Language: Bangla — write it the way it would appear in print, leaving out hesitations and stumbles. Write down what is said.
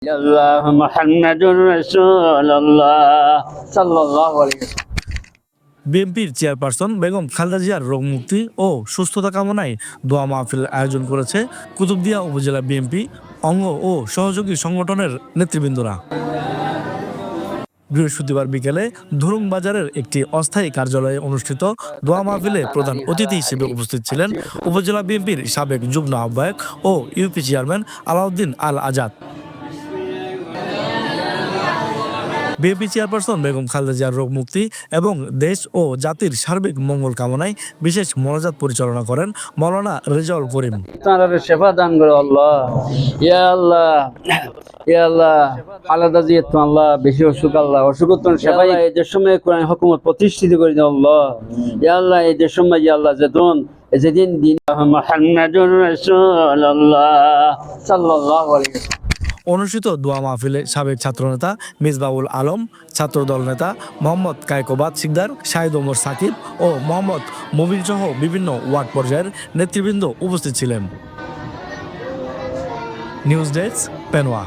আল্লাহ মুহাম্মাদুর রাসূলুল্লাহ সাল্লাল্লাহু আলাইহি ওয়াসাল্লাম। বিএনপির চেয়ারপারসন বেগম খালেদা জিয়ার রোগ মুক্তি ও সুস্থতা কামনায় দোয়া মাহফিল আয়োজন করেছে কুতুবদিয়া উপজেলা বিএনপি অঙ্গ ও সহযোগী সংগঠনের নেতৃবৃন্দরা। বৃহস্পতিবার বিকেলে ধুরুং বাজারের একটি অস্থায়ী কার্যালয়ে অনুষ্ঠিত দোয়া মাহফিলে প্রধান অতিথি হিসেবে উপস্থিত ছিলেন উপজেলা বিএনপির সাবেক যুগ্ম আহ্বায়ক ও ইউপি চেয়ারম্যান আলাউদ্দিন আল আজাদ। বিএনপি চেয়ারপারসন বেগম খালেদা জিয়ার রোগ মুক্তি এবং দেশ ও জাতির সার্বিক মঙ্গল কামনায় বিশেষ মোনাজাত পরিচালনা করেন মাওলানা রেজাউল করিম। তাঁর শেফা দান করে আল্লাহ, ইয়া আল্লাহ, ইয়া আল্লাহ, খালেদা জিয়া তো আল্লাহ বেশি অসুখ, আল্লাহ অসুখত্তর শেফা এই দেশ সময় কোরআন হুকুমত প্রতিষ্ঠিত করে দিন আল্লাহ, ইয়া আল্লাহ এই দেশ সময় ইয়া আল্লাহ যেদিন দিন মুহাম্মাদুর রাসূলুল্লাহ সাল্লাল্লাহু আলাইহি ওয়াসাল্লাম। অনুষ্ঠিত দোয়া মাহফিলে সাবেক ছাত্রনেতা মিসবাউল আলম, ছাত্রদল নেতা মোহাম্মদ কায়কোবাদ সিকদার, শাহিদ ওমর সাকিব ও মোহাম্মদ মুবিন সহ বিভিন্ন ওয়ার্ড পর্যায়ের নেতৃবৃন্দ উপস্থিত ছিলেন। News desk, Penowa.